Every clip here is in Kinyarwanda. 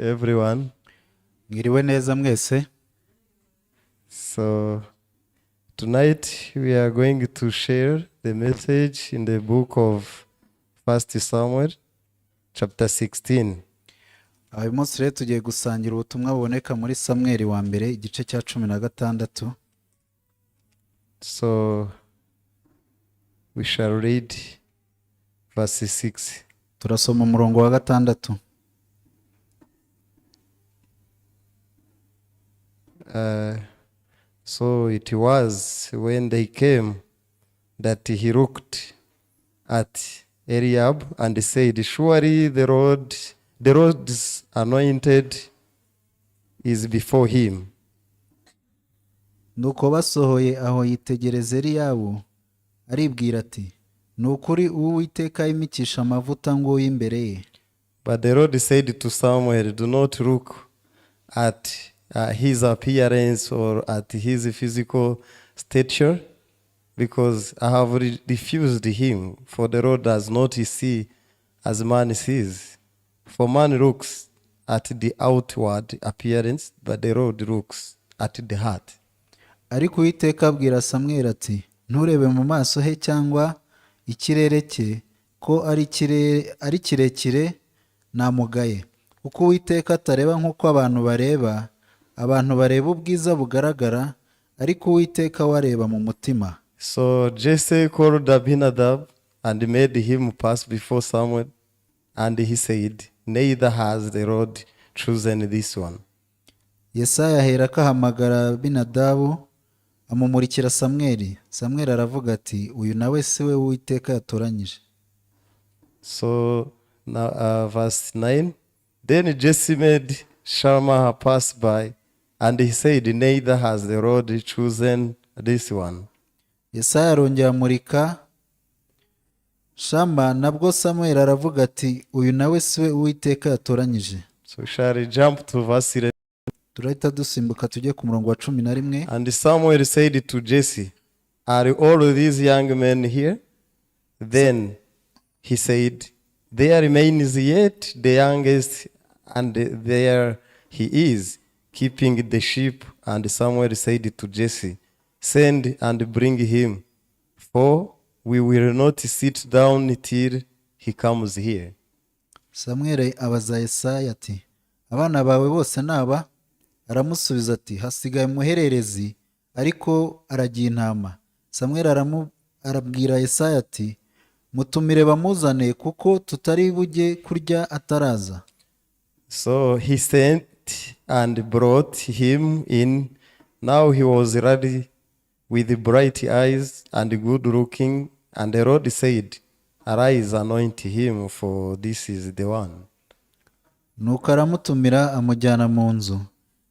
everyone. Mwiriwe neza mwese. So tonight we are going to share the message in the book of 1 Samuel chapter 16. Uyu munsi rero tugiye gusangira ubutumwa buboneka muri Samweli wa mbere igice cya 16. So we shall read verse 6. Turasoma umurongo wa 6. So it was when they came that he looked at Eliab and said, surely the Lord's anointed is before him. Nuko basohoye aho yitegereza Eliyabu aribwira ati nukuri Uwiteka imikisha amavuta ngo y'imbere ye. But the Lord said to Samuel, do not look at his appearance or at his physical stature, because I have refused him. For the Lord does not see as man sees. For man looks at the outward appearance, but the Lord looks at the heart. Ariko Uwiteka abwira Samweli ati nturebe mu maso he cyangwa ikirere cye ko ari kirekire namugaye. Uko Uwiteka atareba nk'uko abantu bareba ubwiza bugaragara, ariko Uwiteka wareba mu mutima. So Jesse called Abinadab and made him pass before Samuel, and he said, neither has the Lord chosen this one. Yesaya aherako ahamagara Abinadabu amumurikira Samweli. Samweli aravuga ati uyu nawe si we Uwiteka yatoranyije. So now verse 9. Then Jesse made Shammah pass by, and he said, neither has the Lord chosen this one. Yesaya arongera amurika Shama, nabwo Samweli aravuga ati uyu nawe si we Uwiteka yatoranyije. So shall we jump to verse 11? Turahita dusimbuka tujye ku murongo wa 11. And Samuel said to Jesse, are all these young men here? Then he said, there remains yet the youngest, and there he is, keeping the sheep. And Samuel said to Jesse, send and bring him, for we will not sit down till he comes here. Samweli abaza Yesaya ati abana bawe bose naba? Aramusubiza ati hasigaye umuhererezi ariko aragiye intama. Samweli arabwira Yesaya ati mutumire bamuzane kuko tutari bujye kurya ataraza. So he sent and brought him in. Now he was ready with bright eyes and good looking, and the Lord said, arise, anoint him, for this is the one. Nuko aramutumira amujyana mu nzu.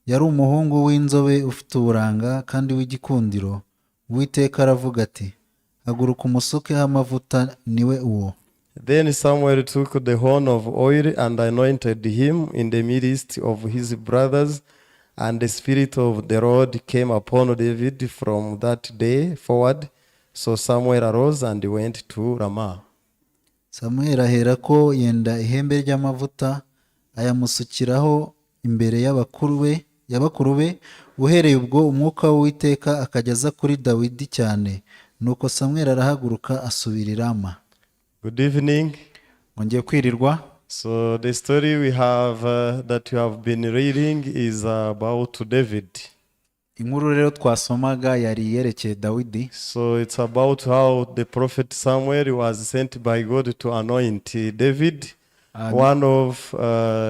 Yari umuhungu w'inzobe ufite uburanga kandi w'igikundiro. Uwiteka aravuga ati haguruka umusukeho amavuta, niwe uwo. Then Samuel took the horn of oil and anointed him in the midst of his brothers, and the Spirit of the Lord came upon David from that day forward. So Samuel arose and went to Ramah. Samuel aherako yenda ihembe ry'amavuta ayamusukiraho imbere y'abakuru be, uhereye ubwo umwuka w'Uwiteka akageza kuri Dawidi cyane. Nuko Samuel arahaguruka asubira i Rama. Good evening. Mwongeye kwirirwa. So the story we have that you have been reading is about David. Inkuru rero twasomaga yari yerekeye Dawidi. So it's about how the prophet Samuel was sent by God to anoint David, one of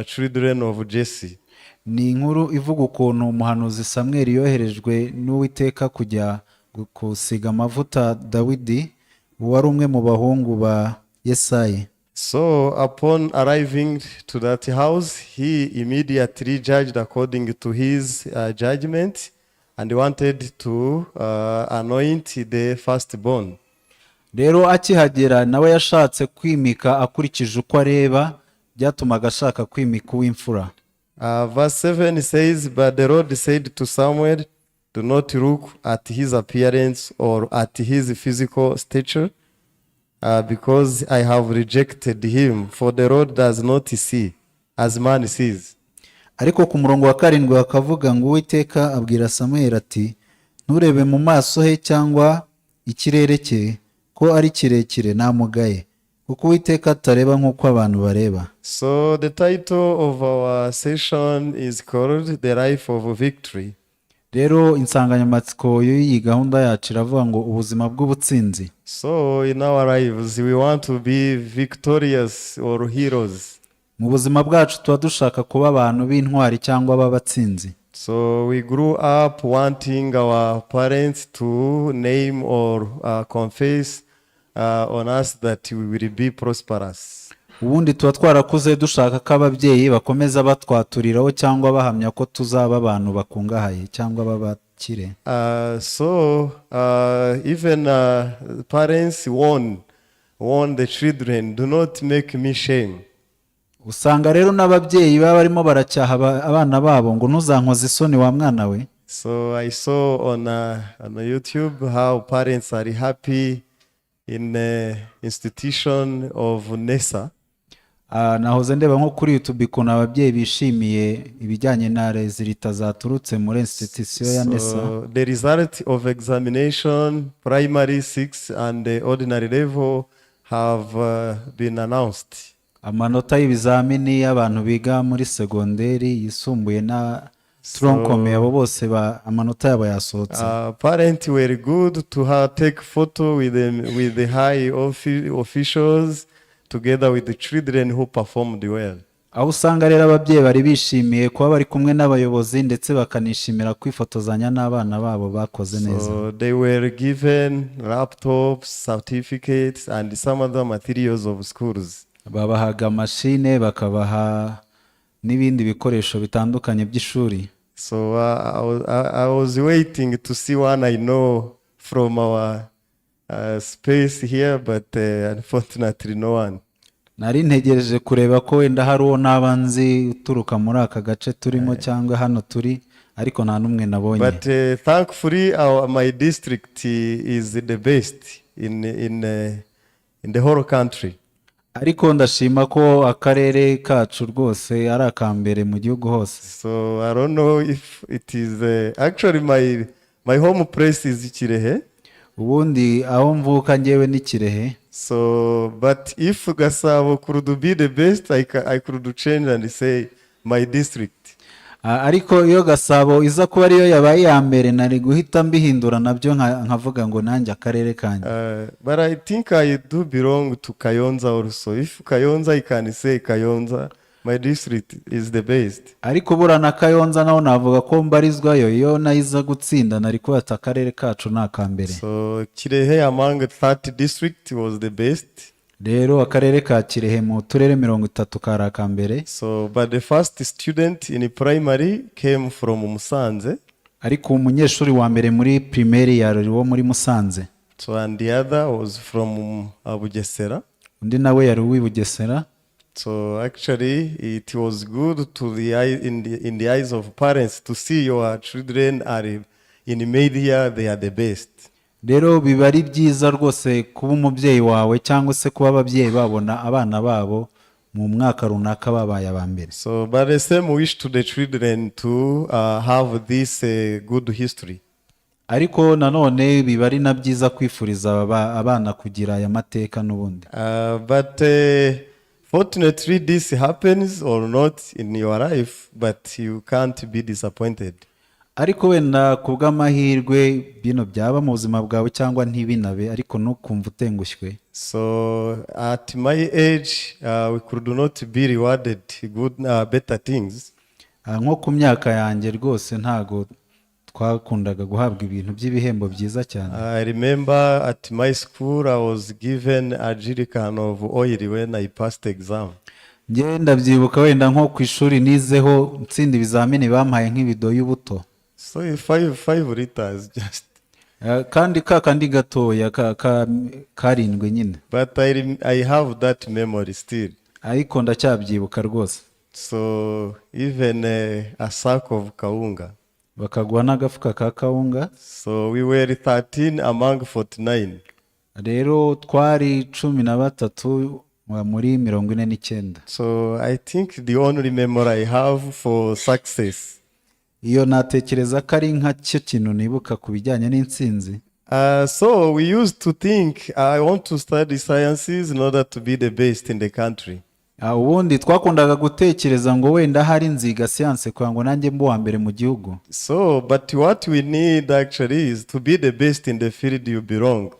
children of Jesse. Ni inkuru ivuga ukuntu umuhanuzi Samweli yoherejwe n'Uwiteka kujya gusiga amavuta Dawidi, wari umwe mu bahungu ba Yesayi. So upon arriving to that house, he immediately judged according to his judgment and wanted to anoint the firstborn. Rero akihagera nawe yashatse kwimika akurikije uko areba, byatumaga ashaka kwimika uw'imfura. Verse 7 says, but the Lord said to Samuel, do not look at his appearance or at his physical stature, because I have rejected him, for the Lord does not see as man sees. ariko ku murongo wa 7 bakavuga ngo Uwiteka abwira Samweli ati nturebe mu maso he cyangwa ikirere cye ko ari kirekire namugaye kuko Uwiteka atareba nk'uko abantu bareba. So the title of our session is called The Life of Victory. Rero insanganyamatsiko y'iyi gahunda yacu iravuga ngo ubuzima bw'ubutsinzi. So in our lives we want to be victorious or heroes. Mu buzima bwacu tuba dushaka kuba abantu b'intwari cyangwa b'abatsinzi. So we grew up wanting our parents to name or confess on us that we will be prosperous. Ubundi tuba twarakuze dushaka ko ababyeyi bakomeza batwaturiraho cyangwa bahamya ko tuzaba abantu bakungahaye cyangwa babakire. Even parents warn the children, do not make me shame. Usanga rero n'ababyeyi baba barimo baracyaha abana babo ngo ntuzankoze isoni wa mwana we. So I saw on YouTube how parents are happy in the institution of NESA. Nahoze ndeba nko kuri YouTube ukuntu ababyeyi bishimiye ibijyanye na resulta zaturutse muri institution ya NESA. So the result of examination primary 6 and the ordinary level have been announced. Amanota y'ibizamini y'abantu biga muri segonderi yisumbuye na tronkome abo bose amanota yabo yasohotse. Parents were good to take photo with the high officials together with the children who performed well. Aho usanga rero ababyeyi bari bishimiye kuba bari kumwe n'abayobozi ndetse bakanishimira kwifotozanya n'abana babo bakoze neza. So they were given laptops, certificates and some other materials of schools. Babahaga mashine bakabaha n'ibindi bikoresho bitandukanye by'ishuri. So I was waiting to see one I know from our space here, but unfortunately no one. Nari ntegereje kureba ko wenda hari uwo nabanzi uturuka muri aka gace turimo cyangwa hano turi, ariko nta numwe nabonye. But thankfully my district is the best in the whole country. Ariko ndashima ko akarere kacu rwose ari akambere mu gihugu hose. So I don't know if it is actually my home place is Kirehe. Ubundi aho mvuka ngewe ni Kirehe. So but if Gasabo could be the best, I could change and say my district. Ariko iyo Gasabo iza kuba ariyo yabaye ya mbere nari guhita mbihindura nabyo nkavuga ngo nanjye akarere kanje. But I think I do belong to Kayonza also. If Kayonza, I can say Kayonza, my district is the best. Ariko bura na Kayonza naho navuga ko mbarizwayo, iyo nayiza gutsinda nari kwata akarere kacu nakambere. So Kirehe among 30 district was the best. Rero akarere ka Kirehe mu turere 30 kari akambere. So but the first student in primary came from Musanze. Ariko umunyeshuri wa mbere muri primaire yari wo muri Musanze. So and the other was from Bugesera. Undi nawe yari uw'Ibugesera. So actually it was good to in the eyes of parents to see your children are in media, they are the best. Rero biba ari byiza rwose kuba umubyeyi wawe cyangwa se kuba ababyeyi babona abana babo mu mwaka runaka babaye abambere. So but the same wish to the children to have this good history. Ariko nanone biba ari na byiza kwifuriza abana kugira aya mateka n'ubundi. But fortunately this happens or not in your life, but you can't be disappointed. Ariko wenda kubw'amahirwe bino byaba mu buzima bwawe cyangwa ntibinabe, ariko nukumva utengushywe. So at my age we could not be rewarded good better things. Nko ku myaka yanjye rwose ntago twakundaga guhabwa ibintu by'ibihembo byiza cyane. I remember at my school I was given a jerrycan of oil when I passed the exam. Nge ndabyibuka wenda nko ku ishuri nizeho ntsinda ibizamini bampaye nk'ibido y'ubuto. So 5 liters just. Kandi kakandi gatoya karindwe nyine. But I have that memory still. Ariko ndacyabyibuka rwose. So even a sack of kawunga. Bakaguha n'agafuka ka kawunga. So we were 13 among 49. Rero twari 13 muri 49. So I think the only memory I have for success. Iyo natekereza ko ari nka cyo kintu nibuka ku bijyanye n'intsinzi. So we used to think I want to study sciences in order to be the best in the country. Ubundi twakundaga gutekereza ngo wenda hari nziga siyanse kugira ngo nanjye mbe uwa mbere mu gihugu. So but what we need actually is to be the best in the field you belong.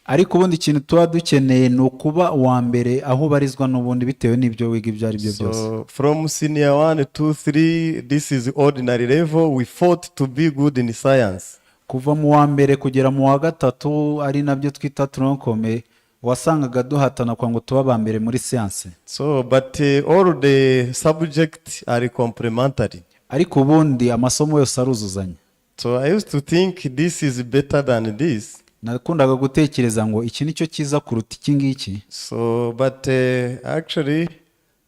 Ariko ubundi ikintu tuba dukeneye ni ukuba uwa mbere aho ubarizwa n'ubundi bitewe n'ibyo wiga ibyo ari byo byose. So from senior 1, 2, 3, this is ordinary level, we fought to be good in science. Kuva mu wa mbere kugera mu wa gatatu ari nabyo twita tronkome, wasangaga duhatana kwa ngo tuba ba mbere muri siyanse. So but all the subjects are complementary. Ariko ubundi amasomo yose aruzuzanya. So I used to think this is better than this. Nakundaga gutekereza ngo iki nicyo cyiza kuruta iki ngiki. So but actually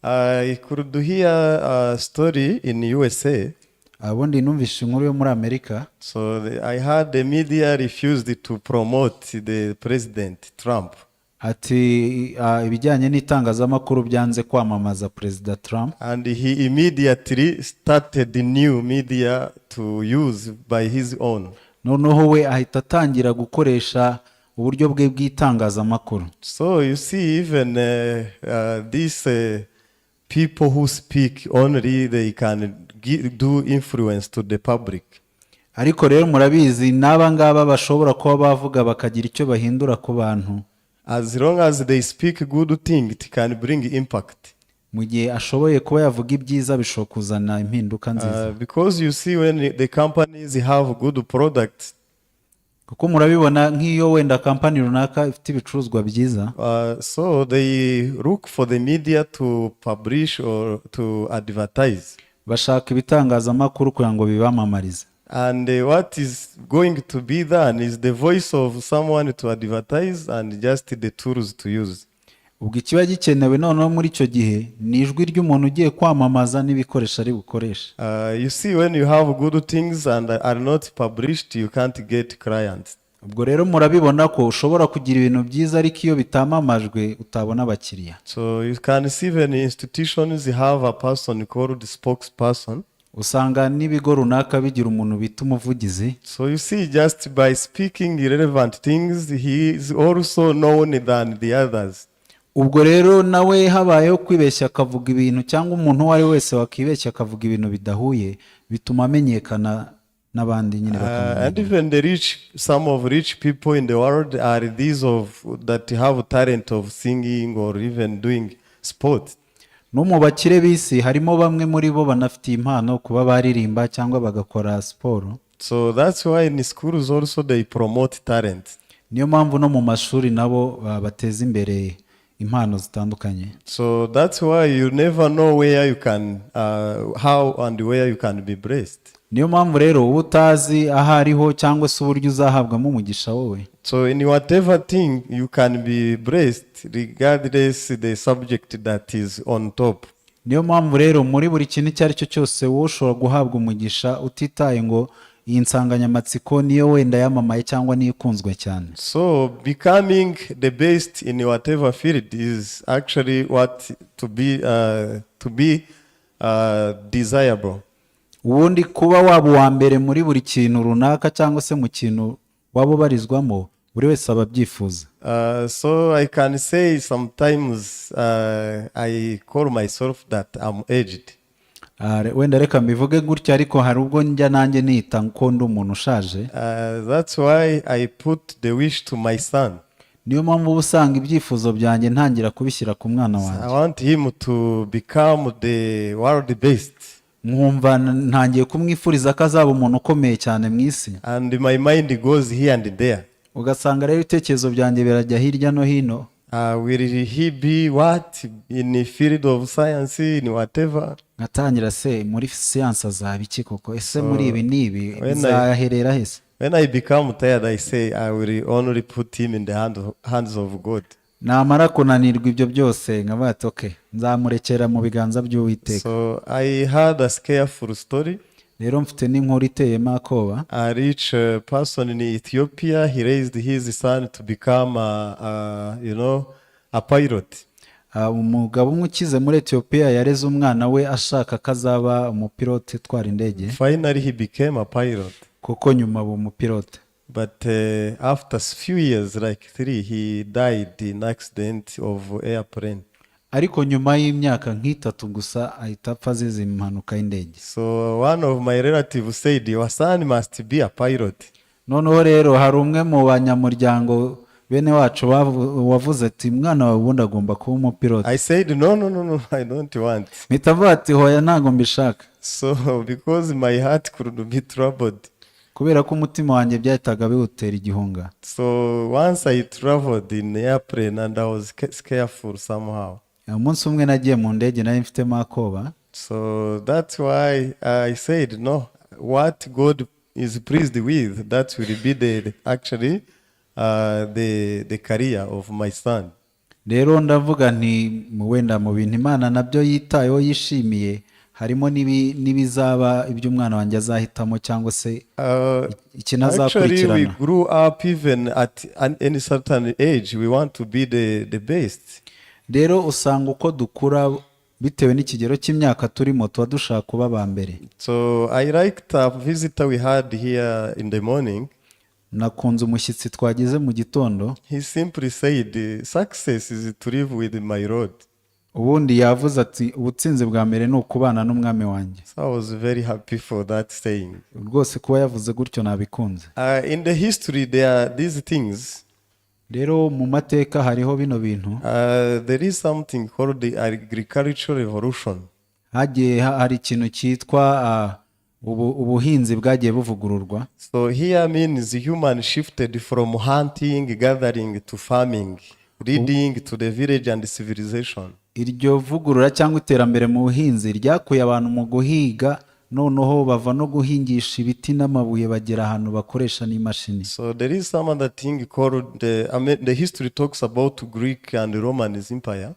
I could hear a story in USA. Ubundi numvise inkuru yo muri Amerika. So I heard the media refused to promote the president Trump. Ati ibijyanye n'itangazamakuru byanze kwamamaza Perezida Trump. And he immediately started the new media to use by his own. Noneho we ahita atangira gukoresha uburyo bwe bw'itangazamakuru. So you see even these people who speak only, they can do influence to the public. Ariko rero murabizi n'aba ngaba bashobora kuba bavuga bakagira icyo bahindura ku bantu. As long as they speak good thing, it can bring impact. Mu gihe ashoboye kuba yavuga ibyiza bishobora kuzana impinduka nziza. Because you see when the companies have good products, kuko murabibona nk'iyo wenda kampani runaka ifite ibicuruzwa byiza, so they look for the media to publish or to advertise. Bashaka ibitangazamakuru kugira ngo bibamamarize. And what is going to be done is the voice of someone to advertise and just the tools to use. Ubwo ikiba gikenewe noneho muri icyo gihe ni ijwi ry'umuntu ugiye kwamamaza n'ibikoresho ari bukoresha. You see when you have good things and are not published, you can't get clients. Ubwo rero murabibona ko ushobora kugira ibintu byiza ariko iyo bitamamajwe utabona abakiriya. So you can see when institutions have a person called spokesperson. Usanga n'ibigo runaka bigira umuntu bita umuvugizi. So you see just by speaking irrelevant things, he is also known than the others. Ubwo rero nawe habayeho kwibeshya akavuga ibintu cyangwa umuntu uwo ari wese wakibeshya akavuga ibintu bidahuye bituma amenyekana n'abandi nyine bakamenya. And even the rich, some of rich people in the world are these of that have talent of singing or even doing sport. No mu bakire b'isi harimo bamwe muri bo banafitiye impano kuba baririmba cyangwa bagakora siporo. So that's why in schools also they promote talent. Niyo mpamvu no mu mashuri nabo bateza imbere impano zitandukanye. So that's why you never know where you can how and where you can be blessed. Niyo mpamvu rero utazi aho ariho cyangwa se uburyo uzahabwamo umugisha wowe. So in whatever thing you can be blessed regardless the subject that is on top. Niyo mpamvu rero muri buri kintu icyo ari cyo cyose wowe ushobora guhabwa umugisha utitaye ngo iyi nsanganyamatsiko niyo wenda yamamaye cyangwa niyo ikunzwe cyane. So becoming the best in whatever field is actually what to be desirable. Ubundi kuba waba uwa mbere muri buri kintu runaka cyangwa se mu kintu waba ubarizwamo buri wese aba abyifuza. So I can say sometimes I call myself that I'm aged. Wenda reka mbivuge gutya ariko hari ubwo njya nanjye nita ko ndi umuntu ushaje. That's why I put the wish to my son. Niyo mpamvu usanga ibyifuzo byanjye ntangira kubishyira ku mwana wanjye. I want him to become the world best. Nkumva ntangiye kumwifuriza ko azaba umuntu ukomeye cyane mu isi. And my mind goes here and there. Ugasanga rero ibitekerezo byanjye birajya hirya no hino. Will he be what in the field of science in whatever? Ngatangira se muri science azaba iki koko? Ese muri ibi nibi zaherera hese? When I become tired, I say I will only put him in the hands of God. Namara kunanirwa ibyo byose nkavuga ati okay, nzamurekera mu biganza by'Uwiteka. So I had a scareful story. Rero mfite n'inkuru iteyemo akoba. A rich person in Ethiopia, he raised his son to become a pilot. umugabo umwe ukize muri Ethiopia yareze umwana we ashaka kazaba umupilote utwara indege. Finally, he became a pilot. Kuko nyuma aba umupilote. But after few years, like 3, he died in accident of airplane. Ariko nyuma y'imyaka nk'itatu gusa ahita apfa azize impanuka y'indege. So one of my relatives said, your son must be a pilot. Noneho rero hari umwe mu banyamuryango bene wacu wavuze ati mwana wawe ubundi agomba kuba umupilote. I said, no, I don't want. Mpita mvuga ati hoya ntago mbishaka. So because my heart could be troubled. Kubera ko umutima wanjye byahitaga biwutera igihunga. So once I traveled in airplane and I was careful somehow. Umunsi umwe nagiye mu ndege nari mfitemo akoba. So that's why I said, no, what God is pleased with, that will be the career of my son. Rero ndavuga nti wenda mu bintu Imana nabyo yitayeho yishimiye harimo n'ibizaba iby'umwana wanjye azahitamo cyangwa se ikinazakurikirana. Actually, we grew up even at any certain age, we want to be the best. Rero usanga uko dukura bitewe n'ikigero cy'imyaka turimo tuba dushaka kuba aba mbere. So I liked a visitor we had here in the morning. Nakunze umushyitsi twagize mu gitondo. He simply said, success is to live with my Lord. Ubundi yavuze ati ubutsinzi bwa mbere ni ukubana n'umwami wanjye. So I was very happy for that saying. Rwose kuba yavuze gutyo nabikunze. In the history there are these things. Rero mu mateka hariho bino bintu. There is something called the agricultural revolution. Hagiye hari ikintu cyitwa ubuhinzi bwagiye buvugururwa. So here means human shifted from hunting, gathering to farming, leading to the village and civilization. Iryo vugurura cyangwa iterambere mu buhinzi ryakuye abantu mu guhiga noneho bava no guhingisha ibiti n'amabuye bagera ahantu bakoresha n'imashini. So there is some other thing called the history talks about Greek and Roman empire.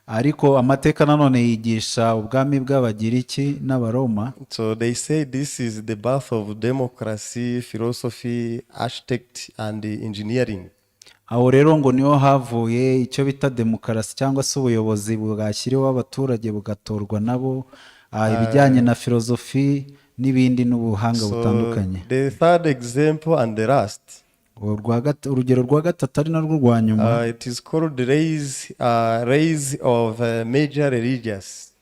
Ariko amateka nanone yigisha ubwami bw'Abagiriki n'Abaroma. So they say this is the birth of democracy, philosophy, architect and engineering. Aho rero ngo niho havuye icyo bita demokarasi cyangwa se ubuyobozi bwashyiriweho abaturage bugatorwa nabo, ibijyanye na filozofi n'ibindi n'ubuhanga butandukanye. The third example and the last. Urugero rwa gatatu ari narwo rwa nyuma. It is called the rise of major religious.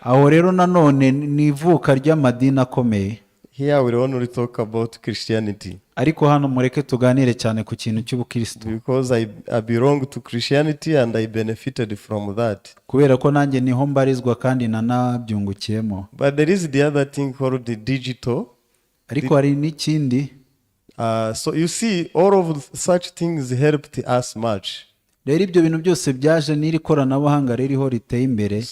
Aho rero nanone ni ivuka ry'amadini akomeye. Here we only talk about Christianity. Ariko hano mureke tuganire cyane ku kintu cy'ubukristo. Because I belong to Christianity and I benefited from that. Kubera ko nanjye niho mbarizwa kandi nanabyungukiyemo. But there is the other thing called the digital. Ariko hari n'ikindi. So you see, all of such things helped us much. Rero ibyo bintu byose byaje n'iri koranabuhanga ririho riteye imbere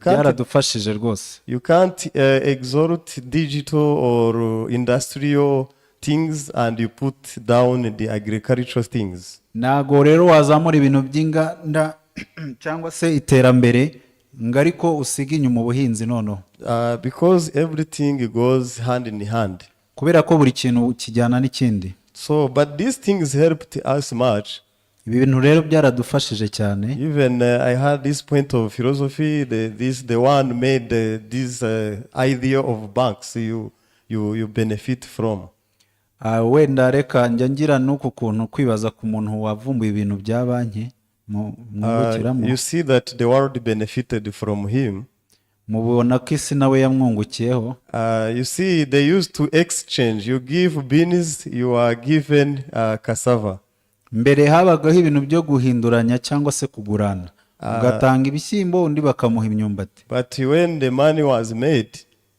byaradufashije rwose. You can't exalt digital or industrial things and you put down the agricultural things. Nago rero wazamura ibintu by'inganda cyangwa se iterambere ngariko usiga inyuma ubuhinzi noneho. Because everything goes hand in hand. Kubera ko buri kintu kijyana n'ikindi. So but these things helped us much. Ibi bintu rero byaradufashije cyane. Even I had this point of philosophy, the one made this idea of banks you benefit from. Wenda reka njya ngira n'uku kuntu kwibaza ku muntu wavumbuye ibintu bya banki mwungukiramo. You see that the world benefited from him. Mubona ko isi nawe yamwungukiyeho. You see they used to exchange. You give beans, you are given cassava. Mbere habagaho ibintu byo guhinduranya cyangwa se kugurana. Ugatanga ibishyimbo undi bakamuha imyumbati. But when the money was made,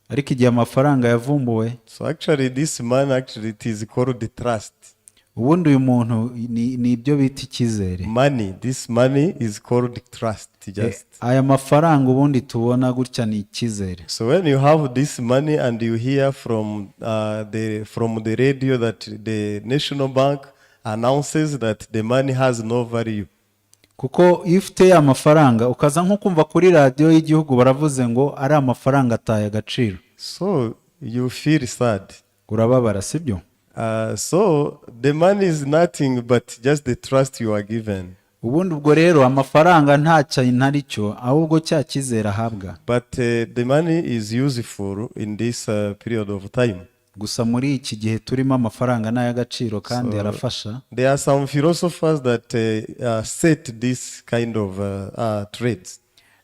ariko igihe amafaranga yavumbuwe, so actually this man it is called the trust. Ubundi uyu muntu ni ibyo bita icyizere. This money is called trust. Just aya mafaranga ubundi tubona gutya ni icyizere. So when you have this money and you hear from the radio that the National Bank announces that the money has no value. Kuko iyo ufite amafaranga ukaza nko kumva kuri radio y'igihugu baravuze ngo ari amafaranga ataye agaciro. So you feel sad. Urababara sibyo? So the money is nothing but just the trust you are given. ubundi ubwo rero amafaranga nta kintu ari cyo ahubwo cya cyizere ahabwa. But the money is useful in this period of time. Gusa muri iki gihe turimo amafaranga n'ay'agaciro kandi arafasha. There are some philosophers that set this kind of trades.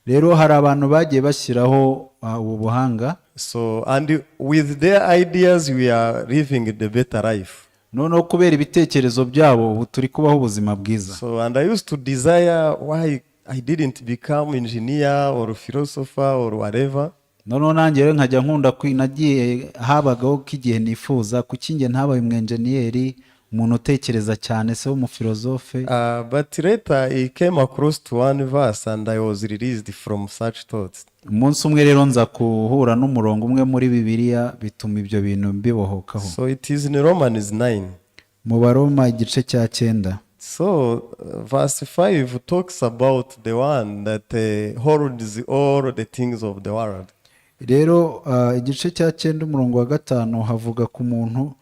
Rero hari abantu bagiye bashyiraho ubu buhanga. So and with their ideas we are living the better life. Noneho kubera ibitekerezo byabo ubu turi kubaho ubuzima bwiza. So and I used to desire why I didn't become engineer or philosopher or whatever. Noneho nanjye rero nkajya nkunda nagiye habagaho k'igihe nifuza kuki nge ntabaye umwenjeniyeri, umuntu utekereza cyane se w'umufilozofe. But later I came across to one verse and I was released from such thoughts. Umunsi umwe rero nza kuhura n'umurongo umwe muri Bibiliya bituma ibyo bintu mbibohokaho. So it is in Romans 9. Mu Baroma igice cya 9. So verse 5 talks about the one that holds all the things of the world. Rero igice cya 9 umurongo wa 5 havuga ku muntu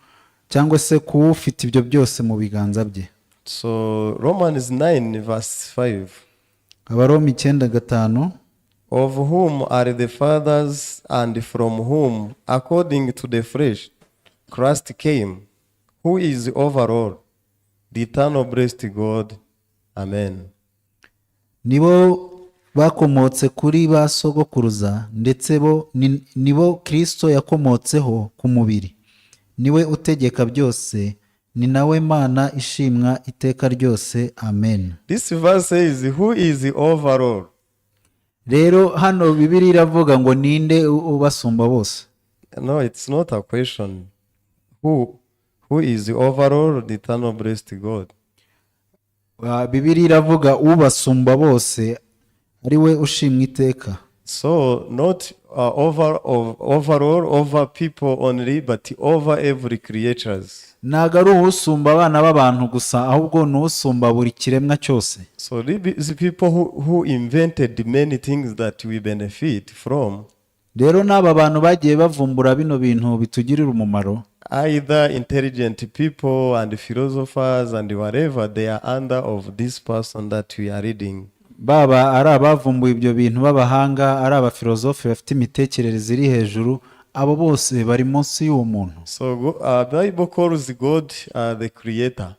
cyangwa se kuwufite ibyo byose mu biganza bye. So Romans 9 verse 5. Abaroma 9:5. Of whom are the fathers, and from whom, according to the flesh, Christ came, who is over all, the eternal blessed God. Amen. Nibo bakomotse kuri ba sogokuruza, ndetse bo nibo Kristo yakomotseho ku mubiri. Niwe utegeka byose, ni nawe Mana ishimwa iteka ryose. Amen. This verse says, who is over all? Rero hano Bibiliya iravuga ngo ninde ubasumba bose. No, it's not a question. Who is over all, the eternal blessed God? Bibiliya iravuga ubasumba bose ari we ushimwa iteka. So not overall over people only, but over every creatures. Ntago ari usumba abana b'abantu gusa ahubwo ni usumba buri kiremwa cyose. So the people who invented many things that we benefit from. Rero n'aba bantu bagiye bavumbura bino bintu bitugirira umumaro. Either intelligent people and philosophers and whatever, they are under of this person that we are reading. Baba ari abavumbuye ibyo bintu b'abahanga, ari abafilozofe bafite imitekerereze iri hejuru, abo bose bari munsi y'uwo muntu. So Bible calls God the creator.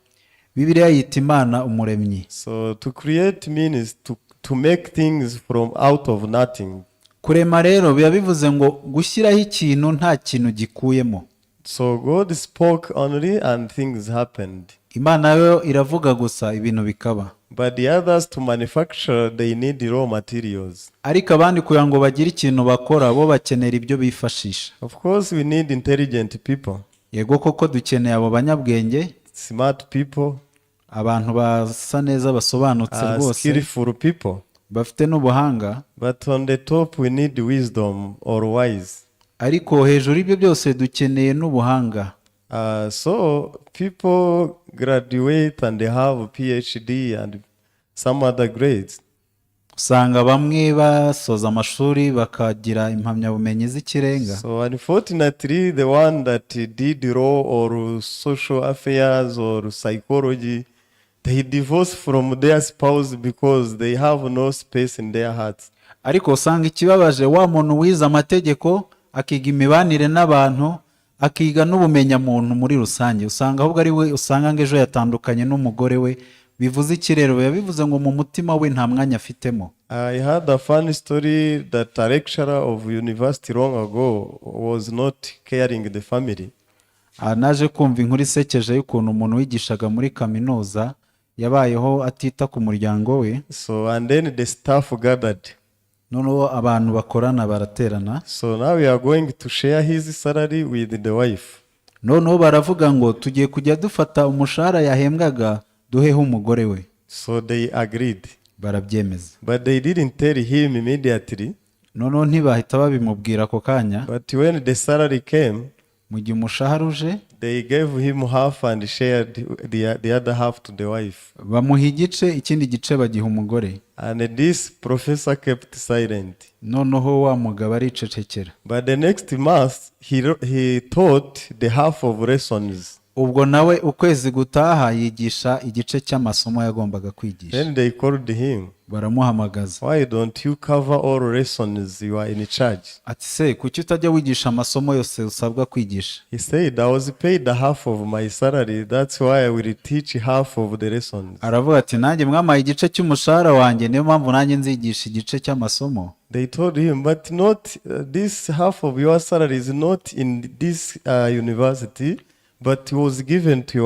Bibiliya yita Imana umuremyi. So to create means to make things from out of nothing. Kurema rero biba bivuze ngo gushyiraho ikintu nta kintu gikuyemo. So God spoke only and things happened. Imana yo iravuga gusa ibintu bikaba. But the others to manufacture, they need raw materials. Ariko abandi kugira ngo bagire ikintu bakora bo bakenera ibyo bifashisha. Of course we need intelligent people. Yego koko dukeneye abo banyabwenge, smart people, abantu basa neza basobanutse rwose, skillful people. Bafite n'ubuhanga. But on the top we need wisdom or wise. Ariko hejuru ibyo byose dukeneye n'ubuhanga. So people graduate and they have PhD and some other grades. Usanga bamwe basoza amashuri bakagira impamyabumenyi z'ikirenga. So unfortunately the one that did law or social affairs or psychology, they divorce from their spouse because they have no space in their hearts. Ariko usanga ikibabaje wa muntu wize amategeko akiga imibanire n'abantu, akiga n'ubumenya muntu muri rusange, usanga ahubwo ari we usanga ngejo yatandukanye n'umugore we, bivuze ikirero bivuze ngo mu mutima we nta mwanya afitemo. I had a funny story that a lecturer of university long ago was not caring the family. Naje kumva inkuru isekeje y'ukuntu umuntu wigishaga muri kaminuza yabayeho atita ku muryango we. So and then the staff gathered. Noneho abantu bakorana baraterana. So now we are going to share his salary with the wife. Noneho baravuga ngo tugiye kujya dufata umushahara yahembwaga duheho umugore we. So they agreed. Barabyemeza. But they didn't tell him immediately. Noneho ntibahita babimubwira ako kanya. But when the salary came, mu gihe umushahara uje, they gave him half and shared the other half to the wife. Bamuha igice, ikindi gice bagiha umugore. And this professor kept silent. Noneho wa mugabo aricecekera. But the next month he taught the half of lessons. ubwo nawe ukwezi gutaha yigisha igice cy'amasomo yagombaga kwigisha. Then they called him. Baramuhamagaza. Why don't you cover all lessons you are in charge? Ati se kuki utajya wigisha amasomo yose usabwa kwigisha? He said, I was paid half of my salary. That's why I will teach half of the lessons. Aravuga ati nanjye mwamaye igice cy'umushahara wanjye niyo mpamvu nanjye nzigisha igice cy'amasomo. They told him, but not this half of your salary is not in this university, but it was given to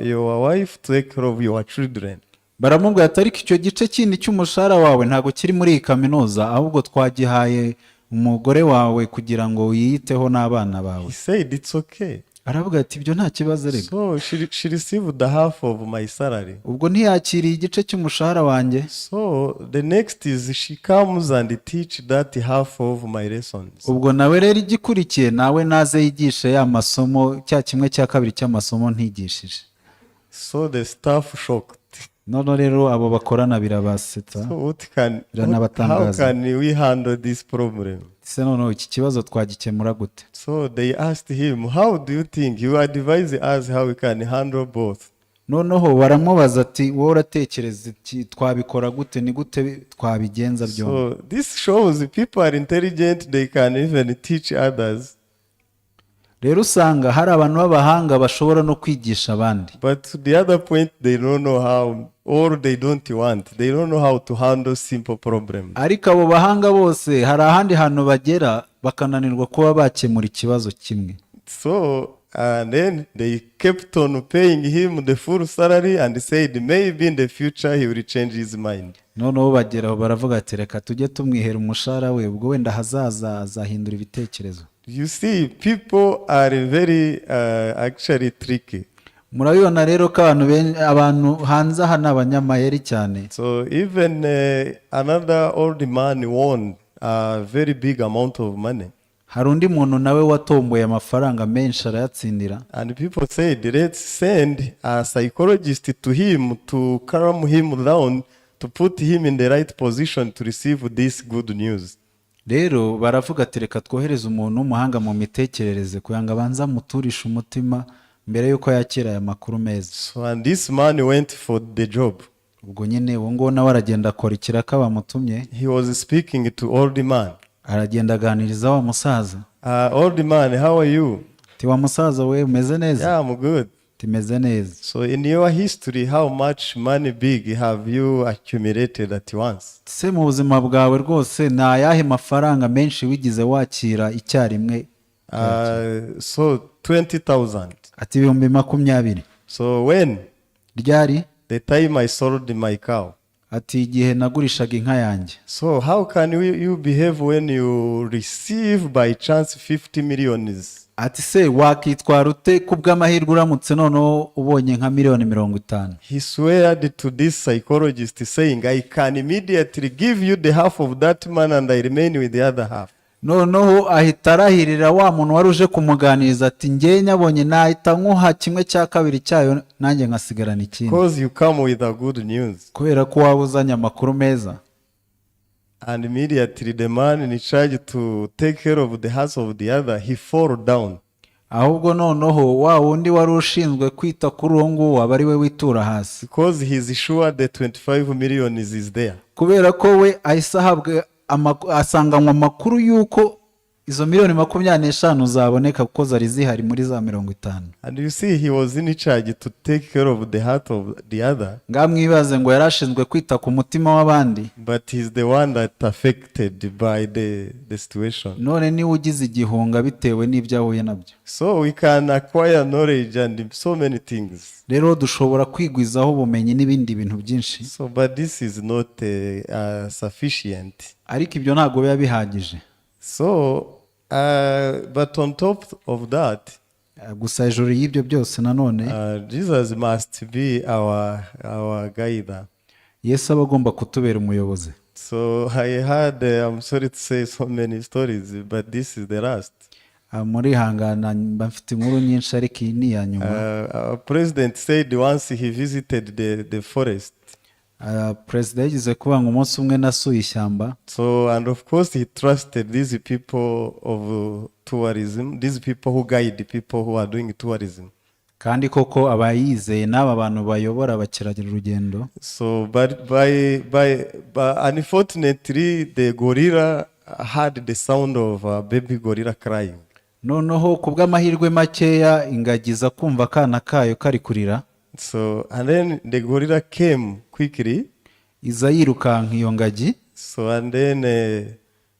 your wife to take care of your children. Baramubwira ati ariko icyo gice kindi cy'umushahara wawe ntabwo kiri muri iyi kaminuza, ahubwo twagihaye umugore wawe kugira ngo yiyiteho n'abana bawe. He said it's okay. Aravuga ati ibyo nta kibazo rega. So she received the half of my salary. Ubwo ntiyakiriye igice cy'umushahara wanjye. So the next is she comes and teach that half of my lessons. Ubwo nawe rero igikurikiye nawe naze yigishe ya masomo cya kimwe cya kabiri cy'amasomo ntigishije. So the staff shocked. None rero abo bakorana birabasetsa. So how can we handle this problem? Se none iki kibazo twagikemura gute? So they asked him, how do you think you advise us how we can handle both? Noneho baramubaza ati wowe uratekereza iki twabikora gute, ni gute twabigenza byombi? So this shows people are intelligent, they can even teach others. Rero usanga hari abantu b'abahanga bashobora no kwigisha abandi. But to the other point, they don't know how, or they don't want. They don't know how to handle simple problems. Ariko abo bahanga bose hari ahandi hantu bagera bakananirwa kuba bakemura ikibazo kimwe. So then they kept on paying him the full salary and said maybe in the future he will change his mind. Noneho bageraho baravuga ati reka tujye tumwihera umushahara we, ubwo wenda hazaza azahindura ibitekerezo. You see, people are very actually tricky. Murabibona rero ko abantu hanze aha n'abanyamayeri cyane. So even another old man won a very big amount of money. Hari undi muntu nawe watomboye amafaranga menshi arayatsindira. And people said, let's send a psychologist to him to calm him down, to put him in the right position to receive this good news. Rero baravuga ati reka twohereze umuntu w'umuhanga mu mitekerereze kugira ngo abanza muturisha umutima mbere yuko yakira aya makuru meza. So and this man went for the job. Ubwo nyine uwo ngo nawe aragenda akora ikiraka bamutumye. He was speaking to old man. Aragenda aganiriza wa musaza. Old man, how are you? Ti wa musaza we umeze neza? Yeah, I'm good. Timeze neza. So in your history, how much money big have you accumulated at once? Se mu buzima bwawe rwose na yahe mafaranga menshi wigize wakira icyarimwe? So 20,000. Ati 20,000. So when? Ryari? The time I sold my cow. Ati igihe nagurishaga inka yanjye. So how can you behave when you receive by chance 50 millions? Ati se wakitwara ute kubw'amahirwe uramutse noneho ubonye nka miliyoni 50? He sweared to this psychologist saying, I can immediately give you the half of that man and I remain with the other half. Noneho ahita arahirira wa muntu wari uje kumuganiriza ati njye nyabonye nahita nkuha kimwe cya kabiri cyayo nanjye nkasigarana ikindi. Because you come with a good news. Kubera ko wabuzanye amakuru meza. And immediately the man in charge to take care of the house of the other, he fall down. Ahubwo noneho wa wundi wari ushinzwe kwita kuri uwo nguwo aba ari we witura hasi. Because he is sure the 25 million is there. Kubera ko we ahise ahabwa asanganywa amakuru yuko izo miliyoni 25 zaboneka kuko zari zihari muri za 50. And you see, he was in charge to take care of the heart of the other. Ngamwibaze ngo yarashinzwe kwita ku mutima w'abandi. But he's the one that affected by the situation. None ni ugize igihunga bitewe n'ibyo ahuye nabyo. So we can acquire knowledge and so many things. Rero dushobora kwigwizaho ubumenyi n'ibindi bintu byinshi. So but this is not sufficient. Ariko ibyo ntago biba bihagije. So but on top of that, gusa hejuru y'ibyo byose nanone Jesus must be our guide. Yesu aba agomba kutubera umuyobozi. So I had I'm sorry to say so many stories, but this is the last. Muri hangana mfite inkuru nyinshi ariko iyi ni ya nyuma. Our president said once he visited the forest. President yagize kuba ngo umunsi umwe nasuye ishyamba. So and of course he trusted these people of tourism, these people who guide people who are doing tourism. kandi koko abayizeye n'aba bantu bayobora abakerarugendo. So, but unfortunately, the gorilla heard the sound of a baby gorilla crying. Noneho ku bw'amahirwe makeya ingagi iza kumva akana kayo kari kurira. So, and then the gorilla came quickly. Iza yirukanka iyo ngagi. So, and then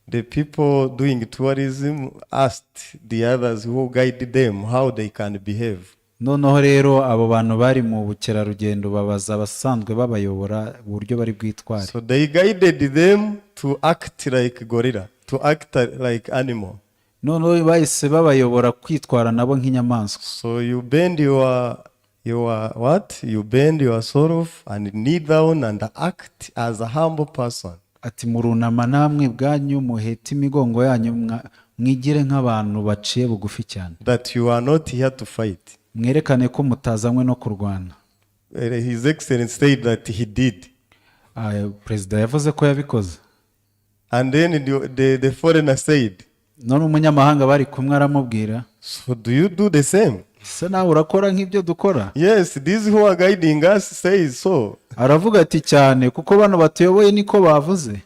the people doing tourism asked the others who guided them how they can behave. Noneho rero abo bantu bari mu bukerarugendo babaza abasanzwe babayobora uburyo bari bwitware. So they guided them to act like gorilla, to act like animal. Noneho bahise babayobora kwitwara nabo nk'inyamaswa. So you bend your what? You bend your self and kneel down and act as a humble person. Ati murunama namwe bwanyu muheta imigongo yanyu mwigire nk'abantu baciye bugufi cyane. That you are not here to fight. Mwerekane ko mutazanywe no kurwana. His Excellency said that he did. Perezida yavuze ko yabikoze. And then the foreigner said, none umunyamahanga bari kumwe aramubwira, so do you do the same? Se nawe urakora nk'ibyo dukora? Yes, these who are guiding us says so. Aravuga ati cyane kuko bano batuyoboye niko bavuze.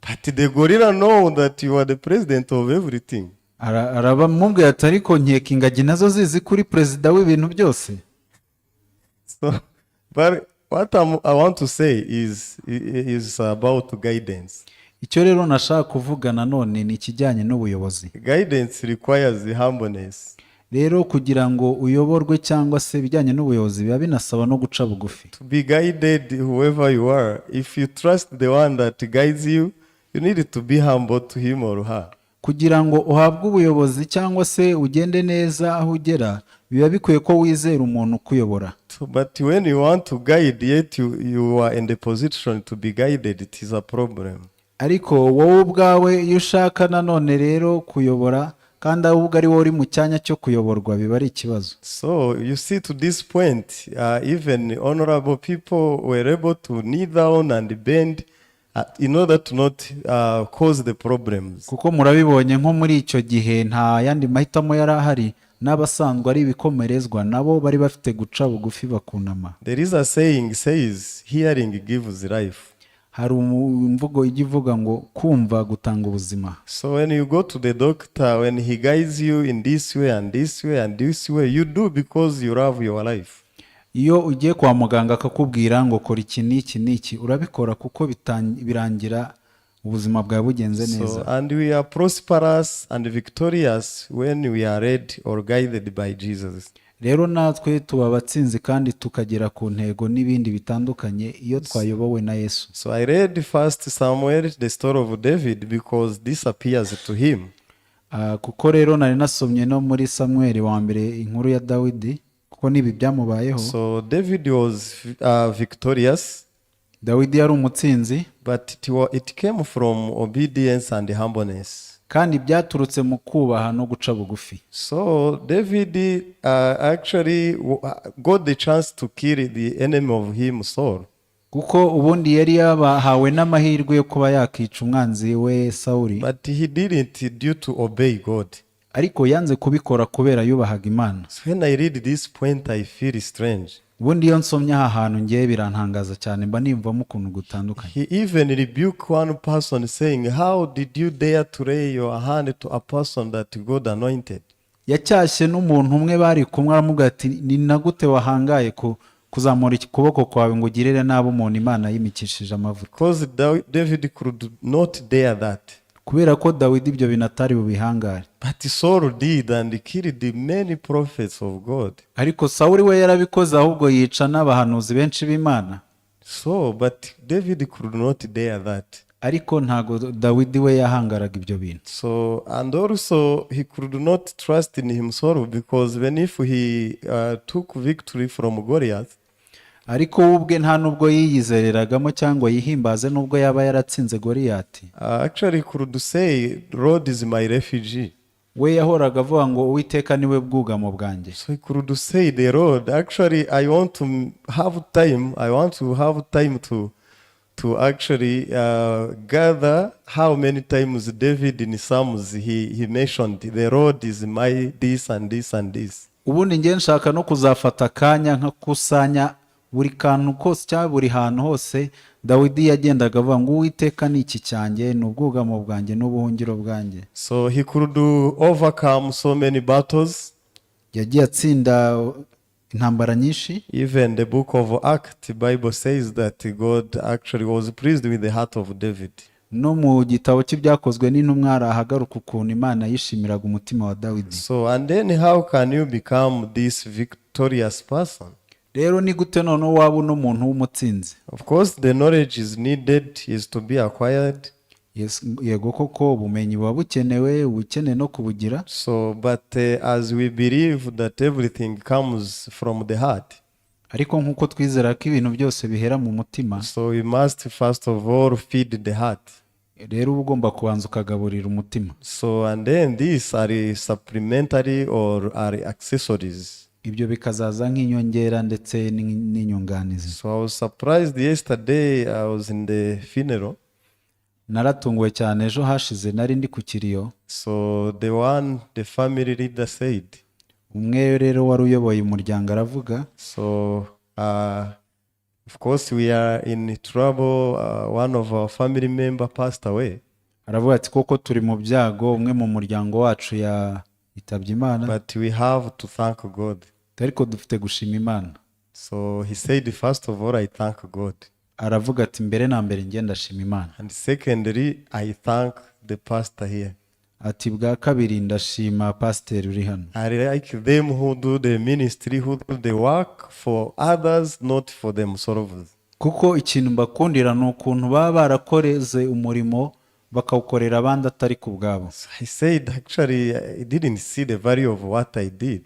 But the gorilla know that you are the president of everything. Arabamubwira ati ariko nkeka ingagi nazo zizi kuri perezida w'ibintu byose. So, but what I want to say is about guidance. Icyo rero nashaka kuvuga nanone ni ikijyanye n'ubuyobozi. Guidance requires humbleness. Rero kugira ngo uyoborwe cyangwa se bijyanye n'ubuyobozi biba binasaba no guca bugufi. To be guided whoever you are, if you trust the one that guides you, you need to be humble to him or her. Kugira ngo uhabwe ubuyobozi cyangwa se ugende neza aho ugera biba bikwiye ko wizera umuntu ukuyobora. But when you want to guide yet you are in the position to be guided, it is a problem. Ariko wowe ubwawe iyo ushaka nanone rero kuyobora kandi ahubwo ari wowe uri mu cyanya cyo kuyoborwa biba ari ikibazo. So you see, to this point, even honorable people were able to kneel down and bend in order to not cause the problems. Kuko murabibonye nko muri icyo gihe nta yandi mahitamo yari ahari, n'abasanzwe ari ibikomerezwa nabo bari bafite guca bugufi bakunama. There is a saying says, hearing gives life. Hari imvugo ivuga ngo kumva gutanga ubuzima. So when you go to the doctor, when he guides you in this way and this way and this way, you do because you love your life. Iyo ugiye kwa muganga akakubwira ngo kora iki n'iki n'iki, urabikora kuko birangira ubuzima bwawe bugenze neza. So, and we are prosperous and victorious when we are led or guided by Jesus. Rero natwe tuba abatsinzi kandi tukagera ku ntego n'ibindi bitandukanye iyo twayobowe na Yesu. So I read first Samuel, the story of David, because this appears to him. Kuko rero nari nasomye no muri Samuel wa mbere inkuru ya Dawidi kuko nibi byamubayeho. So David was victorious. Dawidi yari umutsinzi. But it came from obedience and humbleness. Kandi byaturutse mu kubaha no guca bugufi. So David actually got the chance to kill the enemy of him, Saul. Kuko ubundi yari yabahawe n'amahirwe yo kuba yakica umwanzi we Sawuli. But he didn't due to obey God. Ariko yanze kubikora kubera yubahaga Imana. So when I read this point, I feel strange. Ubundi iyo nsomye aha hantu ngiye birantangaza cyane, mba nimvamo ukuntu gutandukanye. He even rebuked one person saying, how did you dare to lay your hand to a person that God anointed? Yacyashye n'umuntu umwe bari kumwe aramubwira ati ni nagute wahangaye kuzamura ikuboko kwawe ngo ugirire nabo umuntu Imana yimikishije amavuta. Because David could not dare that. Kubera ko Dawidi ibyo binatari bubihangare. But Saul did and killed many prophets of God. Ariko Sawuli we yarabikoze ahubwo yica n'abahanuzi benshi b'Imana. So but David could not dare that. Ariko ntago Dawidi we yahangaraga ibyo bintu. So and also he could not trust in himself, because when if he took victory from Goliath, ariko ubwe nta nubwo yiyizereragamo cyangwa yihimbaze nubwo yaba yaratsinze Goliyati. Actually could say, Lord is my refuge. We yahoraga avuga ngo Uwiteka niwe bwugamo bwanjye. So he could say, the Lord, actually I want to have time to actually gather how many times David in Psalms he mentioned the Lord is my this and this and this. ubundi ngiye nshaka no kuzafata akanya nkakusanya buri kantu kose cyangwa buri hantu hose Dawidi yagendaga avuga ngo Uwiteka ni iki cyanjye, ni ubwugamo bwanjye n'ubuhungiro bwanjye. So he could overcome so many battles. Yagiye atsinda intambara nyinshi. Even the book of Acts, the Bible says that God actually was pleased with the heart of David. No mu gitabo cy'ibyakozwe n'intumwa arahagaruka ukuntu Imana yishimiraga umutima wa Dawidi. So and then how can you become this victorious person? Rero ni gute noneho waba uno muntu w'umutsinzi? Of course the knowledge is needed, is to be acquired. Yego koko ubumenyi buba bukenewe, ubukeneye no kubugira. So but as we believe that everything comes from the heart, ariko nkuko twizera ko ibintu byose bihera mu mutima, so we must first of all feed the heart. Rero uba ugomba kubanza ukagaburira umutima. So and then these are supplementary or are accessories. Ibyo bikazaza nk'inyongera ndetse n'inyunganizi. So I was surprised yesterday, I was in the funeral. Naratunguwe cyane, ejo hashize nari ndi ku kiriyo. So the family leader said, umwe rero wari uyoboye umuryango aravuga, so of course we are in trouble, one of our family member passed away. Aravuga ati koko turi mu byago, umwe mu muryango wacu yitabye Imana, but we have to thank God. ariko dufite gushima Imana. So he said, first of all, I thank God. Aravuga ati mbere na mbere ngenda ndashima Imana. And secondly, I thank the pastor here. Ati bwa kabiri ndashima pastor uri hano. I like them who do the ministry, who do the work for others, not for themselves. Kuko ikintu mbakundira ni ukuntu baba barakoreze umurimo bakawukorera abandi atari ku bwabo. So I said, actually, I didn't see the value of what I did.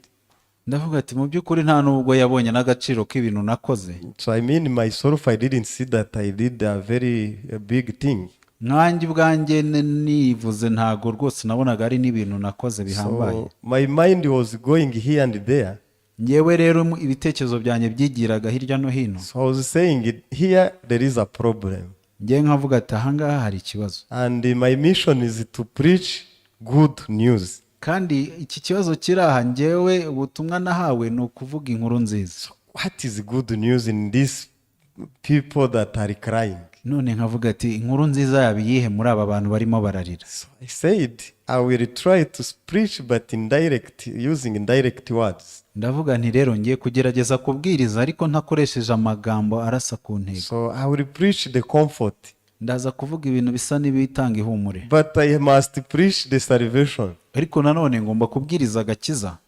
Ndavuga ati mu by'ukuri nta nubwo yabonye n'agaciro k'ibintu nakoze. So I mean myself, I didn't see that I did a very big thing. Nkanjye ubwanjye nivuze ntago rwose nabonaga ari n'ibintu nakoze bihambaye. So my mind was going here and there. Nyewe rero ibitekerezo byanjye byigiraga hirya no hino. So I was saying, here there is a problem. Ngiye nkavuga ati ahangaha hari ikibazo. And my mission is to preach good news. Kandi iki kibazo kiri aha, ngewe ubutumwa nahawe ni ukuvuga inkuru nziza. So what is good news in these people that are crying? None nkavuga ati inkuru nziza yabiyihe muri aba bantu barimo bararira. So I said, I will try to preach but using indirect words. Ndavuga nti rero ngiye kugerageza kubwiriza ariko ntakoresheje amagambo arasa ku ntego. So I will preach the comfort. Ndaza kuvuga ibintu bisa n'ibitanga ihumure. But I must preach the salvation. Ariko nanone ngomba kubwiriza agakiza.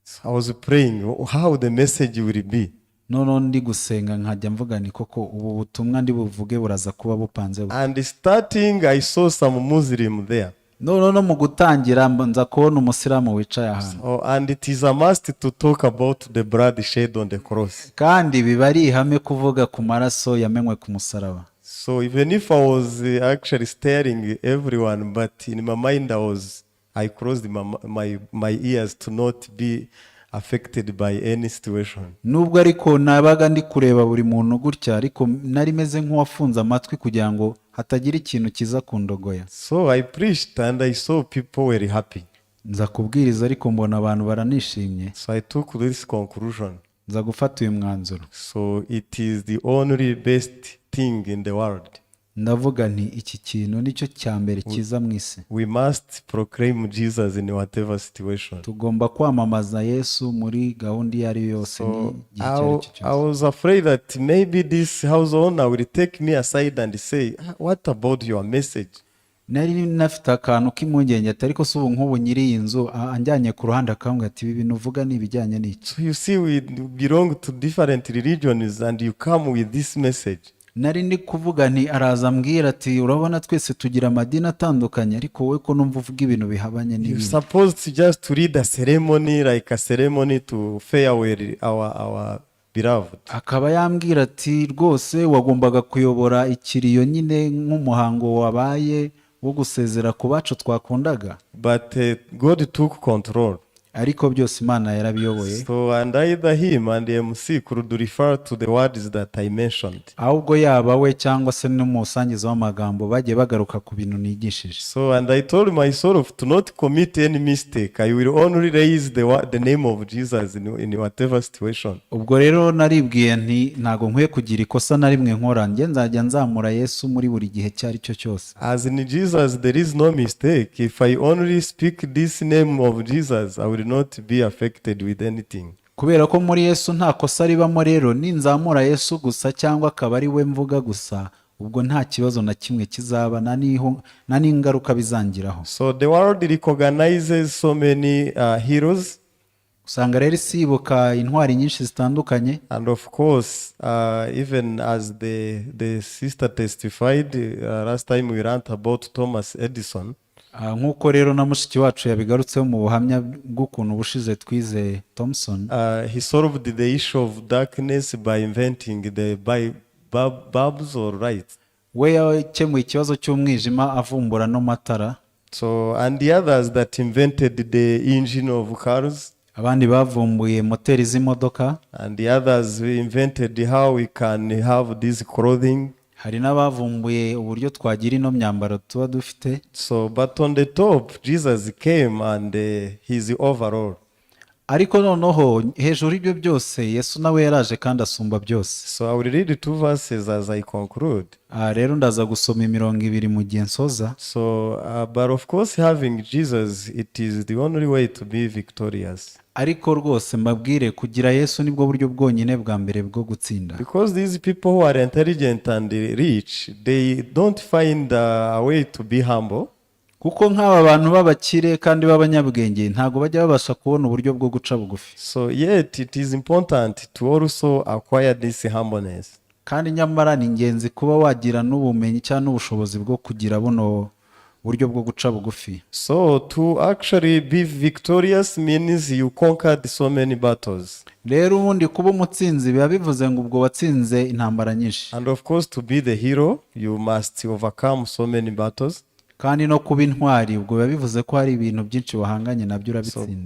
So I was praying how the message will be. None ndi gusenga nkajya mvuga ni koko ubu butumwa ndi buvuge buraza kuba bupanze. And starting I saw some Muslim there. No mu gutangira nza kubona umusiramu wicaye ahantu. So, and it is a must to talk about the blood shed on the cross. Kandi biba ari ihame kuvuga ku maraso yamenwe ku musaraba. So even if I was actually staring everyone, but in my mind I closed my ears to not be affected by any situation. Nubwo ariko nabaga ndi kureba buri muntu gutya, ariko nari meze nk'uwafunze amatwi kugira ngo hatagira ikintu kiza kundogoya. So I preached and I saw people were happy. Nza kubwiriza ariko mbona abantu baranishimye. So I took this conclusion. Nza gufata uyu mwanzuro. So it is the only best thing in the world. Ndavuga nti iki kintu nicyo cyambere kiza mu isi. We must proclaim Jesus in whatever situation. Tugomba kwamamaza Yesu muri gahunda iyo ari yose. I was afraid that maybe this house owner will take me aside and say, what about your message? Nari nafite akantu k'impungenge ariko se ubu nk'ubu nyiri iyi nzu anjyanye ku ruhande akambwira ati ibi bintu uvuga ni ibijyanye n'iki. So you see, we belong to different religions and you come with this message. Nari ndi kuvuga nti araza ambwira ati urabona twese tugira amadini atandukanye ariko wowe ko numva uvuga ibintu bihabanye n'ibindi. You supposed to just to read a ceremony like a ceremony to farewell our beloved. Akaba yambwira ati rwose wagombaga kuyobora ikiriyo nyine nk'umuhango wabaye wo gusezera ku bacu twakundaga. But God took control. ariko byose Imana yarabiyoboye. So, and either him and the MC could refer to the words that I mentioned. ahubwo yaba we cyangwa se n'umusangiza w'amagambo bagiye bagaruka ku bintu nigishije. So, and I told myself to not commit any mistake. I will only raise the name of Jesus in whatever situation. ubwo rero naribwiye nti ntago nkwiye kugira ikosa na rimwe nkora, njye nzajya nzamura Yesu muri buri gihe cyari cyo cyose. As in Jesus, there is no mistake. If I only speak this name of Jesus, I will not be affected with anything. kubera ko muri Yesu nta kosa ribamo, rero ninzamura Yesu gusa cyangwa akaba ari we mvuga gusa, ubwo nta kibazo na kimwe kizaba na n'ingaruka bizangiraho. So the world recognizes so many heroes. usanga rero isi yibuka intwari nyinshi zitandukanye, And of course, even as the sister testified last time we learned about Thomas Edison. nk'uko rero na mushiki wacu yabigarutseho mu buhamya bw'ukuntu ubushize twize Thomson. He solved the issue of darkness by inventing the bulbs or lights. we yakemuye ikibazo cy'umwijima avumbura no matara. So, and the others that invented the engine of cars. abandi bavumbuye moteri z'imodoka. And the others invented how we can have this clothing. hari n'abavumbuye uburyo twagira ino myambaro tuba dufite. So, but on the top, Jesus came and he's overall. ariko noneho hejuru y'ibyo byose Yesu nawe yaraje kandi asumba byose. So I will read 2 verses as I conclude. rero ndaza gusoma imirongo 2 mu gihe nsoza. So, but of course, having Jesus, it is the only way to be victorious. ariko rwose mbabwire, kugira Yesu nibwo buryo bwonyine bwa mbere bwo gutsinda. Because these people who are intelligent and rich, they don't find a way to be humble. kuko nk'aba bantu b'abakire kandi b'abanyabwenge ntabwo bajya babasha kubona uburyo bwo guca bugufi. So yet it is important to also acquire this humbleness. kandi nyamara ni ingenzi kuba wagira n'ubumenyi cyangwa n'ubushobozi bwo kugira buno buryo bwo guca bugufi. So to actually be victorious means you conquered so many battles. rero ubundi kuba umutsinzi biba bivuze ngo ubwo watsinze intambara nyinshi. And of course, to be the hero, you must overcome so many battles. kandi no kuba intwari ubwo biba bivuze ko hari ibintu byinshi wahanganye nabyo urabitsinda.